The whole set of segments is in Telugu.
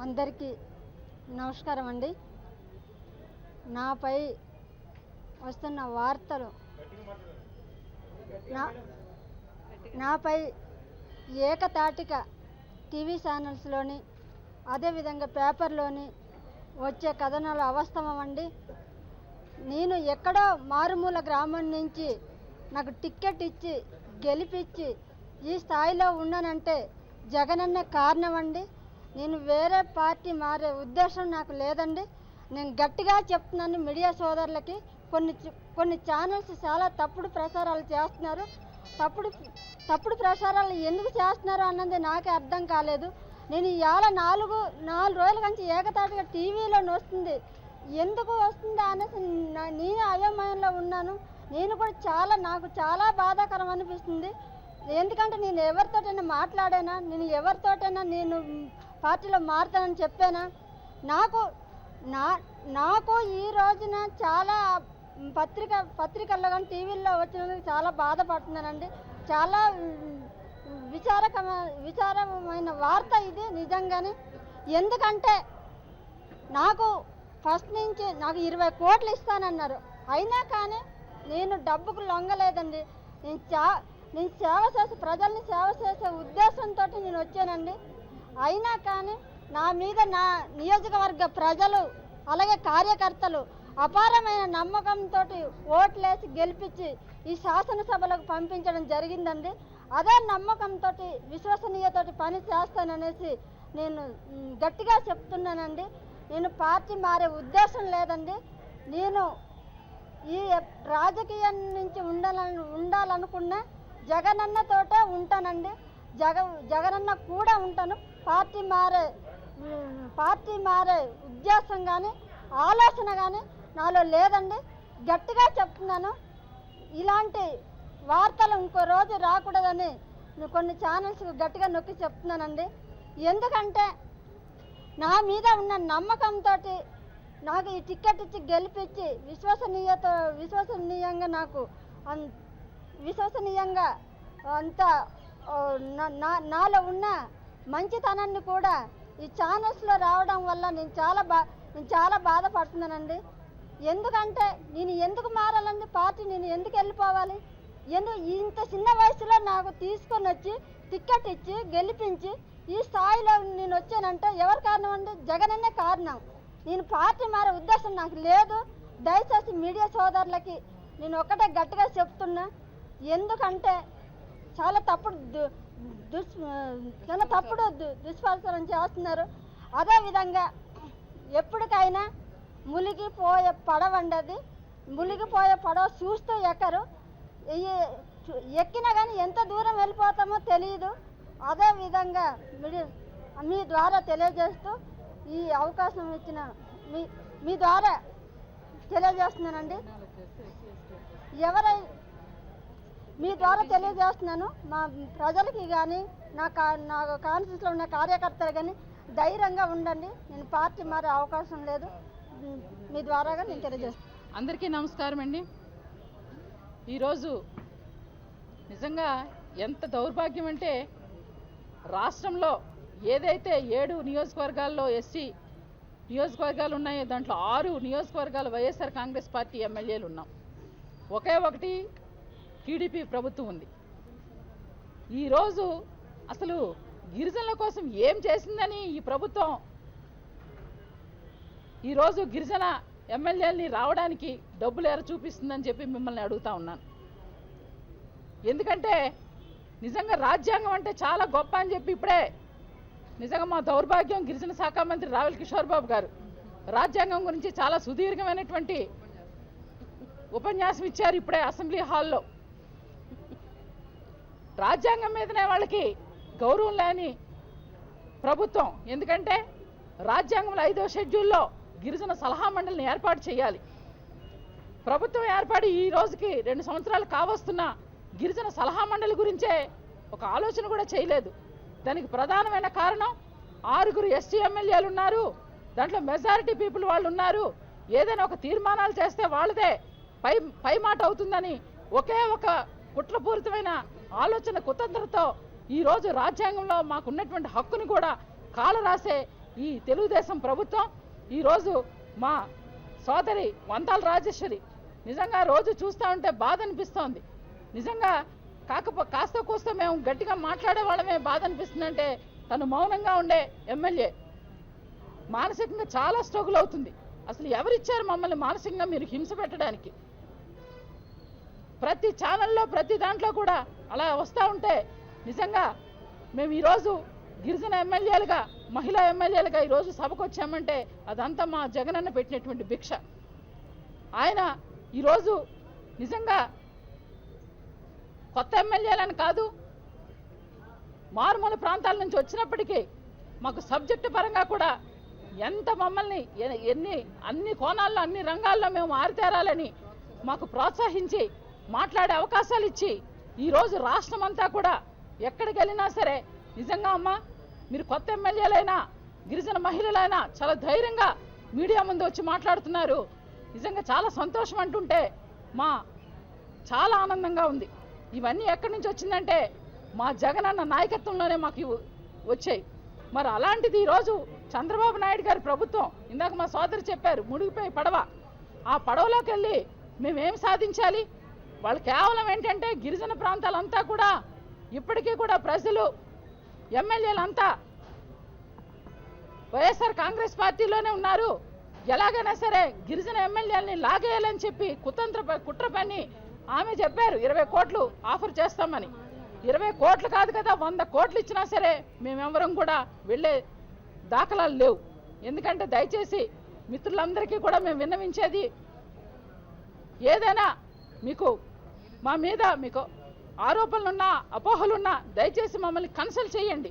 అందరికీ నమస్కారం అండి. నాపై వస్తున్న వార్తలు నాపై ఏకతాటిక టీవీ ఛానల్స్లోని అదేవిధంగా పేపర్లోని వచ్చే కథనాలు అవాస్తవం అండి. నేను ఎక్కడో మారుమూల గ్రామం నుంచి నాకు టిక్కెట్ ఇచ్చి గెలిపించి ఈ స్థాయిలో ఉన్నానంటే జగనన్న కారణం అండి. నేను వేరే పార్టీ మారే ఉద్దేశం నాకు లేదండి. నేను గట్టిగా చెప్తున్నాను మీడియా సోదరులకి, కొన్ని ఛానల్స్ చాలా తప్పుడు ప్రసారాలు చేస్తున్నారు. తప్పుడు ప్రసారాలు ఎందుకు చేస్తున్నారు అన్నది నాకే అర్థం కాలేదు. నేను ఇవాళ నాలుగు రోజుల నుంచి ఏకతాటిగా టీవీలో వస్తుంది, ఎందుకు వస్తుందా అనేసి నేను అయోమయంలో ఉన్నాను. నేను కూడా నాకు చాలా బాధాకరం అనిపిస్తుంది. ఎందుకంటే నేను ఎవరితోటైనా మాట్లాడానా, నేను ఎవరితోటైనా నేను పార్టీలో మారుతానని చెప్పానా? నాకు ఈ రోజున చాలా పత్రికల్లో కానీ టీవీల్లో వచ్చినందుకు చాలా బాధపడుతున్నానండి. చాలా విచారమైన వార్త ఇది నిజంగానే. ఎందుకంటే నాకు ఫస్ట్ నుంచి నాకు 20 కోట్లు ఇస్తానన్నారు, అయినా కానీ నేను డబ్బుకు లొంగలేదండి. నేను ప్రజల్ని సేవ చేసే ఉద్దేశంతో నేను వచ్చానండి. అయినా కానీ నా మీద నా నియోజకవర్గ ప్రజలు అలాగే కార్యకర్తలు అపారమైన నమ్మకంతో ఓట్లేసి గెలిపించి ఈ శాసనసభలకు పంపించడం జరిగిందండి. అదే నమ్మకంతో విశ్వసనీయతోటి పని చేస్తాననేసి నేను గట్టిగా చెప్తున్నానండి. నేను పార్టీ మారే ఉద్దేశం లేదండి. నేను ఈ రాజకీయం నుంచి ఉండాలనుకున్నా జగనన్నతోటే ఉంటానండి. జగనన్న కూడా ఉంటాను. పార్టీ మారే ఉద్దేశం కానీ ఆలోచన కానీ నాలో లేదండి. గట్టిగా చెప్తున్నాను. ఇలాంటి వార్తలు ఇంకో రోజు రాకూడదని కొన్ని ఛానల్స్ గట్టిగా నొక్కి చెప్తున్నానండి. ఎందుకంటే నా మీద ఉన్న నమ్మకంతో నాకు ఈ టికెట్ ఇచ్చి గెలిపించి విశ్వసనీయంగా అంతా నాలో ఉన్న మంచితనాన్ని కూడా ఈ ఛానల్స్లో రావడం వల్ల నేను చాలా బాధపడుతున్నానండి. ఎందుకంటే నేను ఎందుకు మారాలండి పార్టీ, నేను ఎందుకు వెళ్ళిపోవాలి? ఇంత చిన్న వయసులో నాకు తీసుకొని వచ్చి టికెట్ ఇచ్చి గెలిపించి ఈ స్థాయిలో నేను వచ్చానంటే ఎవరు కారణం అండి? జగనన్నే కారణం. నేను పార్టీ మారే ఉద్దేశం నాకు లేదు. దయచేసి మీడియా సోదరులకి నేను ఒకటే గట్టిగా చెప్తున్నా. ఎందుకంటే చాలా తప్పుడు దుష్ప్రచారం చేస్తున్నారు. అదేవిధంగా ఎప్పటికైనా మునిగిపోయే పడవ చూస్తూ ఎక్కరు, ఎక్కినా కానీ ఎంత దూరం వెళ్ళిపోతామో తెలియదు. అదేవిధంగా మీ ద్వారా తెలియజేస్తూ ఈ అవకాశం ఇచ్చిన మీ ద్వారా తెలియజేస్తున్నానండి. మీ ద్వారా తెలియజేస్తున్నాను. మా ప్రజలకి కానీ నా కాన్స్టిట్యూన్సీలో ఉన్న కార్యకర్తలు కానీ ధైర్యంగా ఉండండి. నేను పార్టీ మారే అవకాశం లేదు. మీ ద్వారాగా నేను తెలియజేస్తాను. అందరికీ నమస్కారం అండి. ఈరోజు నిజంగా ఎంత దౌర్భాగ్యం అంటే, రాష్ట్రంలో ఏదైతే 7 నియోజకవర్గాల్లో ఎస్సీ నియోజకవర్గాలు ఉన్నాయో దాంట్లో 6 నియోజకవర్గాలు వైఎస్ఆర్ కాంగ్రెస్ పార్టీ ఎమ్మెల్యేలు ఉన్నాం. ఒకే ఒకటి టీడీపీ ప్రభుత్వం ఉంది. ఈరోజు అసలు గిరిజనుల కోసం ఏం చేసిందని ఈ ప్రభుత్వం ఈరోజు గిరిజన ఎమ్మెల్యేలని రావడానికి డబ్బులు ఎర చూపిస్తుందని చెప్పి మిమ్మల్ని అడుగుతా ఉన్నాను. ఎందుకంటే నిజంగా రాజ్యాంగం అంటే చాలా గొప్ప అని చెప్పి ఇప్పుడే నిజంగా మా దౌర్భాగ్యం గిరిజన శాఖ మంత్రి రావెల్ కిషోర్ బాబు గారు రాజ్యాంగం గురించి చాలా సుదీర్ఘమైనటువంటి ఉపన్యాసం ఇచ్చారు ఇప్పుడే అసెంబ్లీ హాల్లో. రాజ్యాంగం మీదనే వాళ్ళకి గౌరవం లేని ప్రభుత్వం. ఎందుకంటే రాజ్యాంగంలో 5వ షెడ్యూల్లో గిరిజన సలహా మండలిని ఏర్పాటు చేయాలి. ప్రభుత్వం ఏర్పాటు ఈ రోజుకి 2 సంవత్సరాలు కావస్తున్న గిరిజన సలహా మండలి గురించే ఒక ఆలోచన కూడా చేయలేదు. దానికి ప్రధానమైన కారణం 6 ఎస్టీ ఎమ్మెల్యేలు ఉన్నారు, దాంట్లో మెజారిటీ పీపుల్ వాళ్ళు ఉన్నారు. ఏదైనా ఒక తీర్మానాలు చేస్తే వాళ్ళదే పై మాట అవుతుందని ఒకే ఒక కుట్రపూరితమైన ఆలోచన కుతంత్రతో ఈరోజు రాజ్యాంగంలో మాకున్నటువంటి హక్కుని కూడా కాలరాసే ఈ తెలుగుదేశం ప్రభుత్వం ఈరోజు మా సోదరి వంతాల రాజేశ్వరి నిజంగా రోజు చూస్తూ ఉంటే బాధ అనిపిస్తోంది. నిజంగా కాస్త కూస్త మేము గట్టిగా మాట్లాడే వాళ్ళమే బాధ అనిపిస్తుందంటే తను మౌనంగా ఉండే ఎమ్మెల్యే మానసికంగా చాలా స్ట్రగుల్ అవుతుంది. అసలు ఎవరిచ్చారు మమ్మల్ని మానసికంగా మీరు హింస పెట్టడానికి? ప్రతి ఛానల్లో ప్రతి దాంట్లో కూడా అలా వస్తూ ఉంటే నిజంగా మేము ఈరోజు గిరిజన ఎమ్మెల్యేలుగా మహిళా ఎమ్మెల్యేలుగా ఈరోజు సభకు వచ్చామంటే అదంతా మా జగనన్న పెట్టినటువంటి భిక్ష. ఆయన ఈరోజు నిజంగా కొత్త ఎమ్మెల్యేలని కాదు, మారుమూల ప్రాంతాల నుంచి వచ్చినప్పటికీ మాకు సబ్జెక్టు పరంగా కూడా ఎంత మమ్మల్ని అన్ని కోణాల్లో అన్ని రంగాల్లో మేము ఆరితేరాలని మాకు ప్రోత్సహించి మాట్లాడే అవకాశాలు ఇచ్చి ఈరోజు రాష్ట్రం అంతా కూడా ఎక్కడికి వెళ్ళినా సరే నిజంగా అమ్మా మీరు కొత్త ఎమ్మెల్యేలైనా గిరిజన మహిళలైనా చాలా ధైర్యంగా మీడియా ముందు వచ్చి మాట్లాడుతున్నారు. నిజంగా చాలా సంతోషం అంటుంటే చాలా ఆనందంగా ఉంది. ఇవన్నీ ఎక్కడి నుంచి వచ్చిందంటే మా జగనన్న నాయకత్వంలోనే మాకు వచ్చాయి. మరి అలాంటిది ఈరోజు చంద్రబాబు నాయుడు గారి ప్రభుత్వం, ఇందాక మా సోదరు చెప్పారు మునిగిపోయి పడవ, ఆ పడవలోకి వెళ్ళి మేమేం సాధించాలి? వాళ్ళు కేవలం ఏంటంటే గిరిజన ప్రాంతాలంతా కూడా ఇప్పటికీ కూడా ప్రజలు ఎమ్మెల్యేలంతా వైఎస్ఆర్ కాంగ్రెస్ పార్టీలోనే ఉన్నారు. ఎలాగైనా సరే గిరిజన ఎమ్మెల్యేలని లాగేయాలని చెప్పి కుట్ర పని ఆమె చెప్పారు 20 కోట్లు ఆఫర్ చేస్తామని. 20 కోట్లు కాదు కదా, 100 కోట్లు ఇచ్చినా సరే మేమెవరం కూడా వెళ్ళే దాఖలాలు లేవు. ఎందుకంటే దయచేసి మిత్రులందరికీ కూడా మేము విన్నవించేది, ఏదైనా మీకు మా మీద మీకు ఆరోపణలున్నా అపోహలున్నా దయచేసి మమ్మల్ని కన్సల్ట్ చేయండి.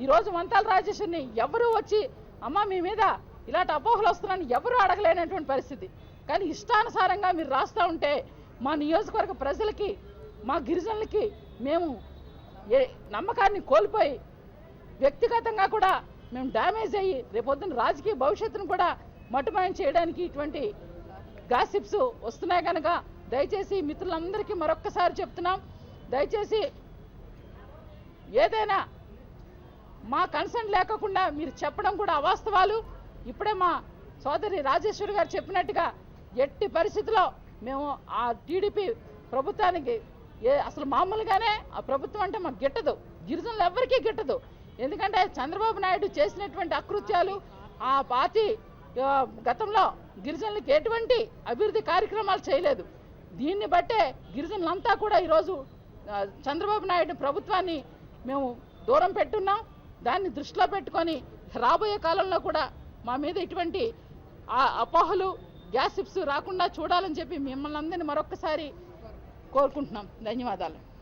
ఈరోజు వంతాల రాజేశ్వరిని ఎవరూ వచ్చి అమ్మ మీ మీద ఇలాంటి అపోహలు వస్తున్నాయని ఎవరూ అడగలేనటువంటి పరిస్థితి. కానీ ఇష్టానుసారంగా మీరు రాస్తూ ఉంటే మా నియోజకవర్గ ప్రజలకి మా గిరిజనులకి మేము నమ్మకాన్ని కోల్పోయి వ్యక్తిగతంగా కూడా మేము డ్యామేజ్ అయ్యి రేపొద్దున రాజకీయ భవిష్యత్తును కూడా మటుమాయం చేయడానికి ఇటువంటి గాసిప్స్ వస్తున్నాయి. కనుక దయచేసి మిత్రులందరికీ మరొక్కసారి చెప్తున్నాం, దయచేసి ఏదైనా మా కన్సర్న్ లేకుండా మీరు చెప్పడం కూడా అవాస్తవాలు. ఇప్పుడే మా సోదరి రాజేశ్వరి గారు చెప్పినట్టుగా ఎట్టి పరిస్థితిలో మేము ఆ టీడీపీ ప్రభుత్వానికి అసలు మామూలుగానే ఆ ప్రభుత్వం అంటే మాకు గిట్టదు, గిరిజనులు ఎవరికీ గిట్టదు. ఎందుకంటే చంద్రబాబు నాయుడు చేసినటువంటి అకృత్యాలు, ఆ పార్టీ గతంలో గిరిజనులకు ఎటువంటి అభివృద్ధి కార్యక్రమాలు చేయలేదు. దీన్ని బట్టే గిరిజనులంతా కూడా ఈరోజు చంద్రబాబు నాయుడు ప్రభుత్వాన్ని మేము దూరం పెట్టున్నాం. దాన్ని దృష్టిలో పెట్టుకొని రాబోయే కాలంలో కూడా మా మీద ఇటువంటి అపోహలు గ్యాసిప్స్ రాకుండా చూడాలని చెప్పి మిమ్మల్ని అందరినీ మరొక్కసారి కోరుకుంటున్నాం. ధన్యవాదాలు.